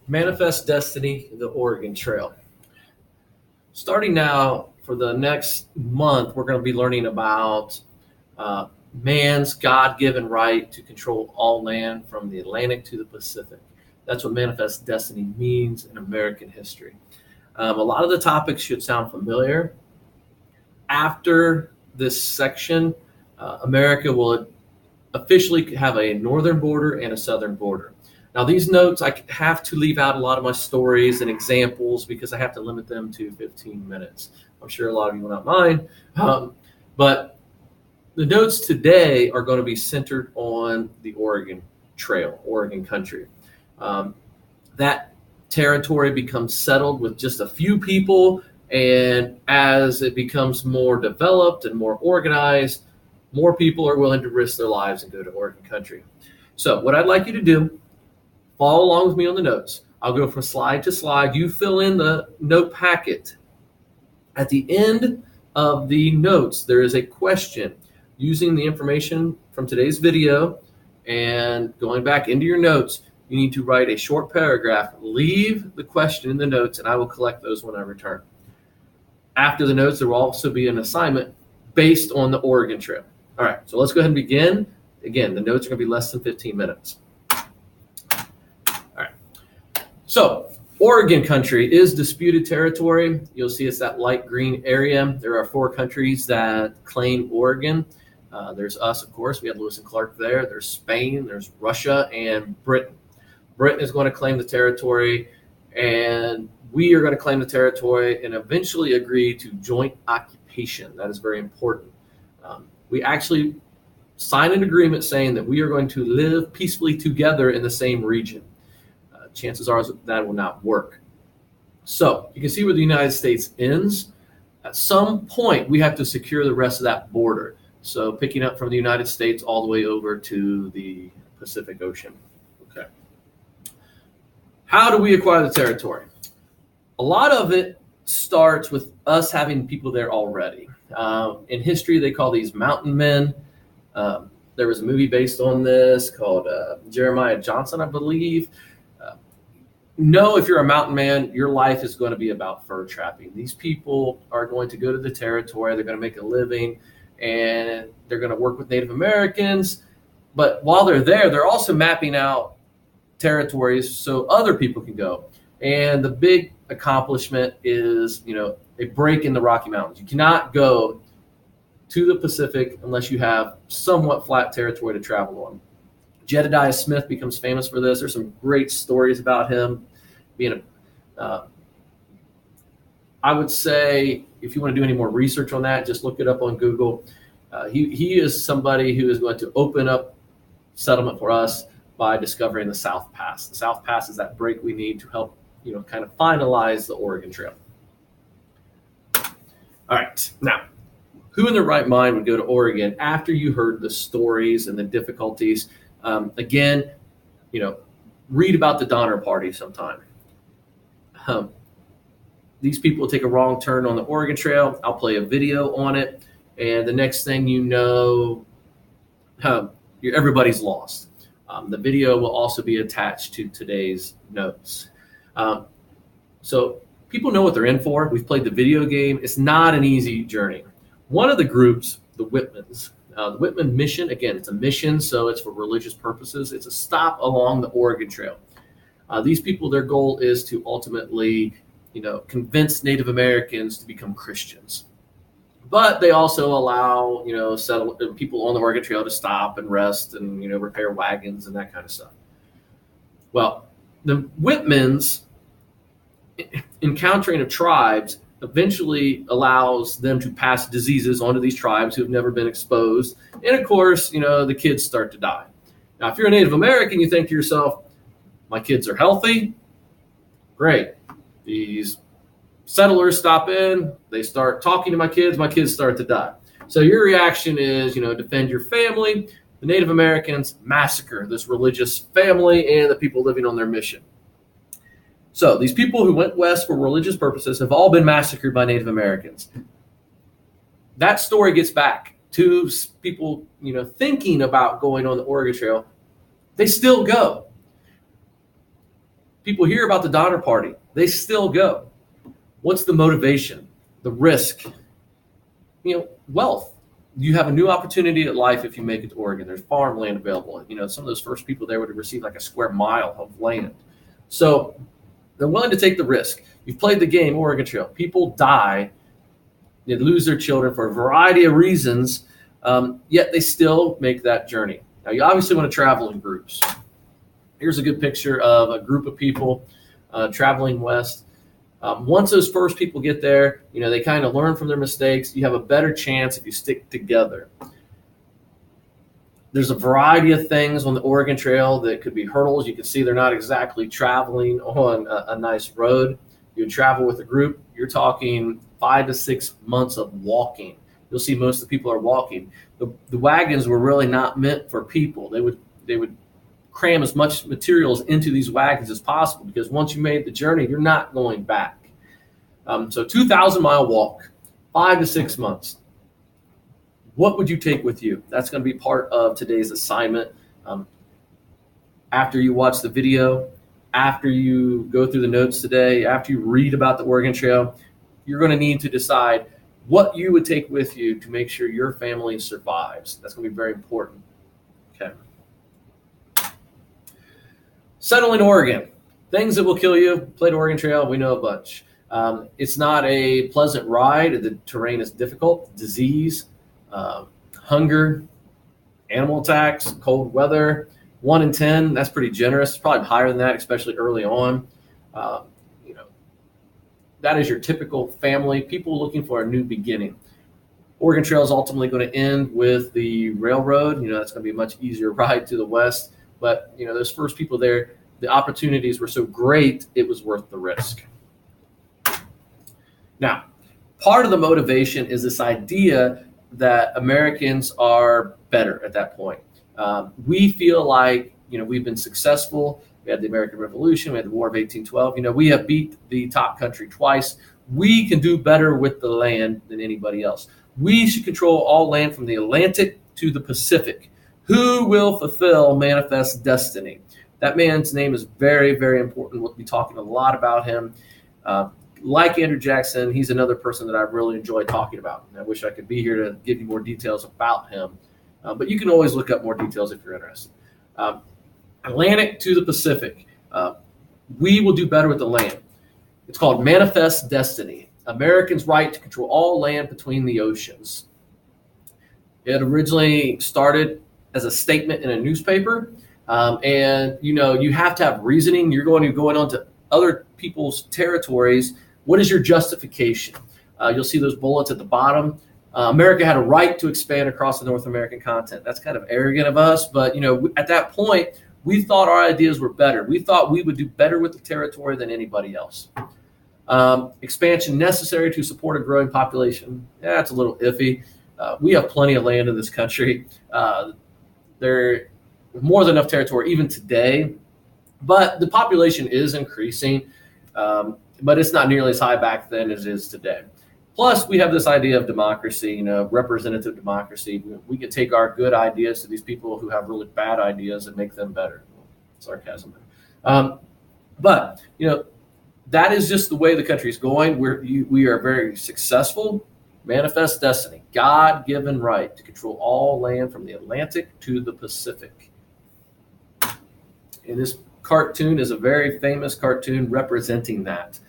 Manifest Destiny, the Oregon Trail. Starting now, for the next month, we're going to be learning about man's God-given right to control all land from the Atlantic to the Pacific. That's what Manifest Destiny means in American history. A lot of the topics should sound familiar. After this section, America will officially have a northern border and a southern border. Now, these notes, I have to leave out a lot of my stories and examples because I have to limit them to 15 minutes. I'm sure a lot of you will not mind. But the notes today are going to be centered on the Oregon Trail, Oregon country. That territory becomes settled with just a few people, and as it becomes more developed and more organized, more people are willing to risk their lives and go to Oregon country. So what I'd like you to do, follow along with me on the notes. I'll go from slide to slide. You fill in the note packet. At the end of the notes, there is a question. Using the information from today's video and going back into your notes, you need to write a short paragraph. Leave the question in the notes, and I will collect those when I return. After the notes, there will also be an assignment based on the Oregon Trail. All right, so let's go ahead and begin. Again, the notes are going to be less than 15 minutes. So, Oregon country is disputed territory. You'll see it's that light green area. There are 4 countries that claim Oregon. There's us, of course. We had Lewis and Clark there. There's Spain, there's Russia, and Britain. Britain is going to claim the territory, and we are going to claim the territory and eventually agree to joint occupation. That is very important. We actually sign an agreement saying that we are going to live peacefully together in the same region. Chances are that will not work. So you can see where the United States ends. At some point, we have to secure the rest of that border. So picking up from the United States all the way over to the Pacific Ocean. Okay. How do we acquire the territory? A lot of it starts with us having people there already. In history, they call these mountain men. There was a movie based on this called Jeremiah Johnson, I believe. Know if you're a mountain man, your life is going to be about fur trapping. These people are going to go to the territory, they're going to make a living, and they're going to work with Native Americans. But while they're there, they're also mapping out territories so other people can go. And the big accomplishment is, a break in the Rocky Mountains. You cannot go to the Pacific unless you have somewhat flat territory to travel on. Jedediah Smith becomes famous for this. There's some great stories about him being I would say if you want to do any more research on that, just look it up on Google. He is somebody who is going to open up settlement for us by discovering the South Pass. The South Pass is that break we need to help, kind of finalize the Oregon Trail. All right, now, who in their right mind would go to Oregon after you heard the stories and the difficulties? Again, read about the Donner Party sometime. These people take a wrong turn on the Oregon Trail. I'll play a video on it. And the next thing you know, everybody's lost. The video will also be attached to today's notes. So people know what they're in for. We've played the video game. It's not an easy journey. One of the groups, the Whitmans, the Whitman mission, again, it's a mission, so it's for religious purposes. It's a stop along the Oregon Trail. These people, their goal is to ultimately, convince Native Americans to become Christians. But they also allow, people on the Oregon Trail to stop and rest and, repair wagons and that kind of stuff. Well, the Whitmans, encountering of tribes, eventually allows them to pass diseases onto these tribes who have never been exposed. And of course, the kids start to die. Now, if you're a Native American, you think to yourself, my kids are healthy. Great. These settlers stop in, they start talking to my kids start to die. So your reaction is, defend your family. The Native Americans massacre this religious family and the people living on their mission. So these people who went west for religious purposes have all been massacred by Native Americans. That story gets back to people, thinking about going on the Oregon Trail. They still go. People hear about the Donner Party. They still go. What's the motivation? The risk? Wealth. You have a new opportunity at life if you make it to Oregon. There's farmland available. Some of those first people there would have received like a square mile of land. So they're willing to take the risk. You've played the game, Oregon Trail. People die. They lose their children for a variety of reasons, yet they still make that journey. Now, you obviously want to travel in groups. Here's a good picture of a group of people traveling west. Once those first people get there, they kind of learn from their mistakes. You have a better chance if you stick together. There's a variety of things on the Oregon Trail that could be hurdles. You can see they're not exactly traveling on a nice road. You travel with a group, you're talking 5 to 6 months of walking. You'll see most of the people are walking. The wagons were really not meant for people. They would cram as much materials into these wagons as possible, because once you made the journey, you're not going back. So 2,000-mile walk, 5 to 6 months. What would you take with you? That's going to be part of today's assignment. After you watch the video, after you go through the notes today, after you read about the Oregon Trail, you're going to need to decide what you would take with you to make sure your family survives. That's going to be very important. Okay. Settling Oregon. Things that will kill you. Played Oregon Trail, we know a bunch. It's not a pleasant ride. The terrain is difficult. Disease, hunger, animal attacks, cold weather. 1 in 10, that's pretty generous. It's probably higher than that, especially early on. That is your typical family, people looking for a new beginning. Oregon Trail is ultimately going to end with the railroad. That's going to be a much easier ride to the west. But, those first people there, the opportunities were so great, it was worth the risk. Now, part of the motivation is this idea that Americans are better at that point. We feel like, we've been successful. We had the American Revolution. We had the War of 1812. We have beat the top country twice. We can do better with the land than anybody else. We should control all land from the Atlantic to the Pacific. Who will fulfill manifest destiny? That man's name is very, very important. We'll be talking a lot about him. Like Andrew Jackson, he's another person that I really enjoy talking about. And I wish I could be here to give you more details about him. But you can always look up more details if you're interested. Atlantic to the Pacific. We will do better with the land. It's called manifest destiny. Americans' right to control all land between the oceans. It originally started as a statement in a newspaper. And, you have to have reasoning. You're going on to other people's territories. What is your justification? You'll see those bullets at the bottom. America had a right to expand across the North American continent. That's kind of arrogant of us. But, at that point, we thought our ideas were better. We thought we would do better with the territory than anybody else. Expansion necessary to support a growing population. That's a little iffy. We have plenty of land in this country. There more than enough territory even today. But the population is increasing. But it's not nearly as high back then as it is today. Plus, we have this idea of democracy, representative democracy. We can take our good ideas to these people who have really bad ideas and make them better. Sarcasm. But, that is just the way the country is going. We are very successful. Manifest destiny, God-given right to control all land from the Atlantic to the Pacific. And this cartoon is a very famous cartoon representing that.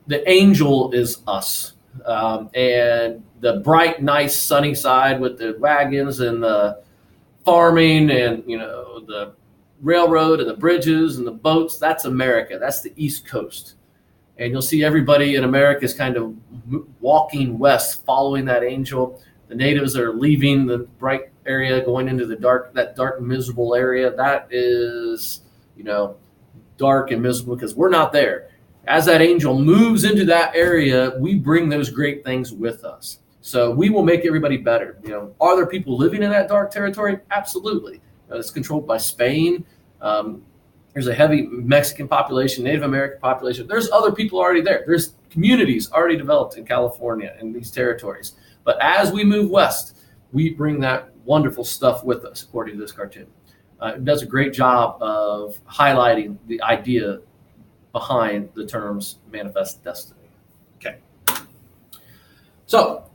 The angel is us, and the bright, nice, sunny side with the wagons and the farming and the railroad and the bridges and the boats. That's America. That's the East Coast, and you'll see everybody in America is kind of walking west, following that angel. The natives are leaving the bright area, going into that dark, miserable area. That is, dark and miserable because we're not there. As that angel moves into that area, we bring those great things with us. So we will make everybody better. Are there people living in that dark territory? Absolutely. It's controlled by Spain. There's a heavy Mexican population, Native American population. There's other people already there. There's communities already developed in California and these territories. But as we move west, we bring that wonderful stuff with us, according to this cartoon. It does a great job of highlighting the idea behind the terms manifest destiny. Okay. So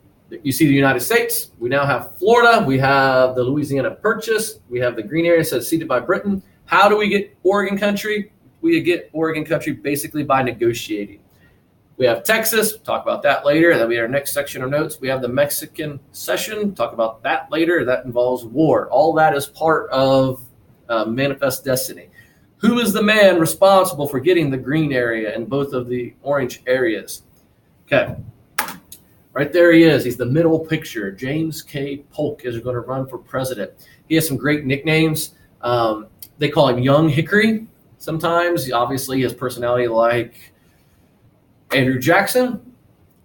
you see the United States. We now have Florida. We have the Louisiana Purchase. We have the green area says ceded by Britain. How do we get Oregon country? We get Oregon country basically by negotiating. We have Texas, talk about that later. That'll be our next section of notes. We have the Mexican cession, talk about that later. That involves war. All that is part of manifest destiny. Who is the man responsible for getting the green area and both of the orange areas? Okay, right there he is. He's the middle picture. James K. Polk is going to run for president. He has some great nicknames. They call him Young Hickory. Sometimes, obviously, his personality like Andrew Jackson.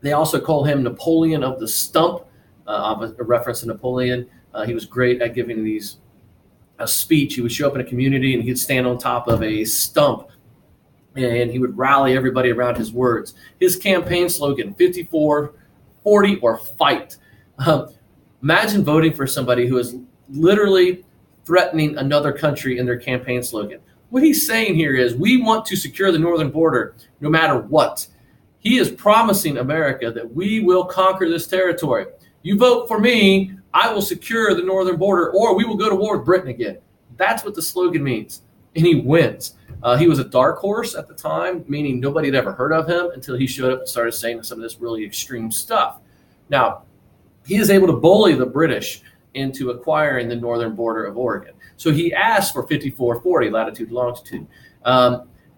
They also call him Napoleon of the Stump, a reference to Napoleon. He was great at giving a speech. He would show up in a community and he'd stand on top of a stump and he would rally everybody around his words. His campaign slogan, 54, 40, or fight. Imagine voting for somebody who is literally threatening another country in their campaign slogan. What he's saying here is we want to secure the northern border no matter what. He is promising America that we will conquer this territory. You vote for me, I will secure the northern border, or we will go to war with Britain again. That's what the slogan means. And he wins. He was a dark horse at the time, meaning nobody had ever heard of him until he showed up and started saying some of this really extreme stuff. Now, he is able to bully the British into acquiring the northern border of Oregon. So he asked for 5440 latitude, longitude.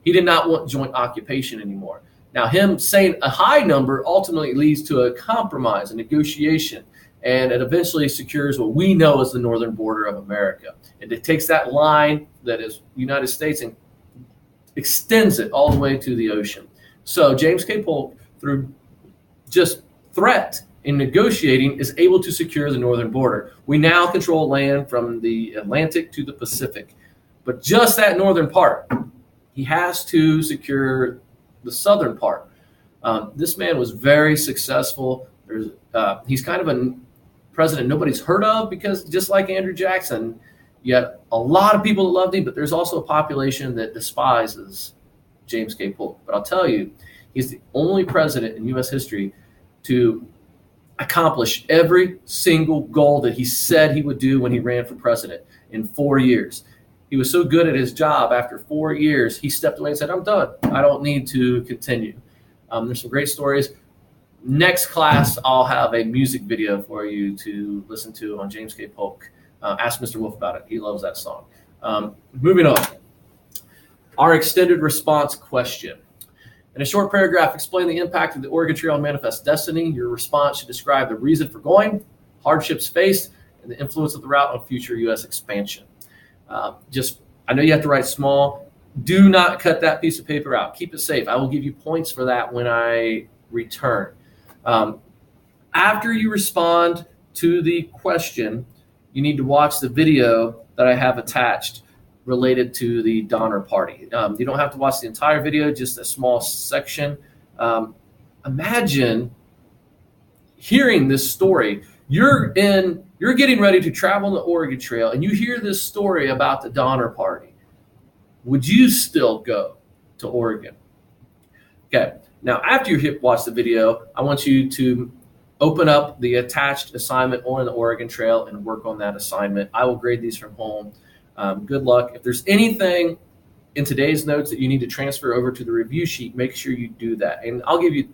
He did not want joint occupation anymore. Now, him saying a high number ultimately leads to a compromise, a negotiation, and it eventually secures what we know as the northern border of America. And it takes that line that is United States and extends it all the way to the ocean. So James K. Polk, through just threat in negotiating, is able to secure the northern border. We now control land from the Atlantic to the Pacific. But just that northern part, he has to secure the southern part. This man was very successful. He's kind of a president nobody's heard of because just like Andrew Jackson, you had a lot of people that loved him, but there's also a population that despises James K. Polk. But I'll tell you, he's the only president in U.S. history to accomplish every single goal that he said he would do when he ran for president in 4 years. He was so good at his job, after 4 years, he stepped away and said, I'm done. I don't need to continue. There's some great stories. Next class, I'll have a music video for you to listen to on James K. Polk. Ask Mr. Wolf about it. He loves that song. Moving on. Our extended response question. In a short paragraph, explain the impact of the Oregon Trail on manifest destiny. Your response should describe the reason for going, hardships faced, and the influence of the route on future U.S. expansion. I know you have to write small. Do not cut that piece of paper out. Keep it safe. I will give you points for that when I return. After you respond to the question, you need to watch the video that I have attached related to the Donner Party. You don't have to watch the entire video, just a small section. Imagine hearing this story. You're getting ready to travel on the Oregon Trail, and you hear this story about the Donner Party. Would you still go to Oregon? Okay. Now, after you watch the video, I want you to open up the attached assignment on the Oregon Trail and work on that assignment. I will grade these from home. Good luck. If there's anything in today's notes that you need to transfer over to the review sheet, make sure you do that. And I'll give you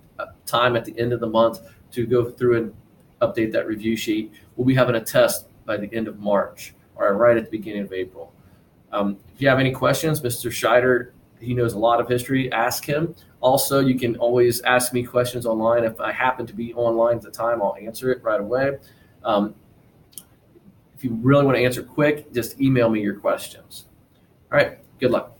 time at the end of the month to go through and update that review sheet. We'll be having a test by the end of March, or right at the beginning of April. If you have any questions, Mr. Scheider, he knows a lot of history. Ask him. Also, you can always ask me questions online. If I happen to be online at the time, I'll answer it right away. If you really want to answer quick, just email me your questions. All right. Good luck.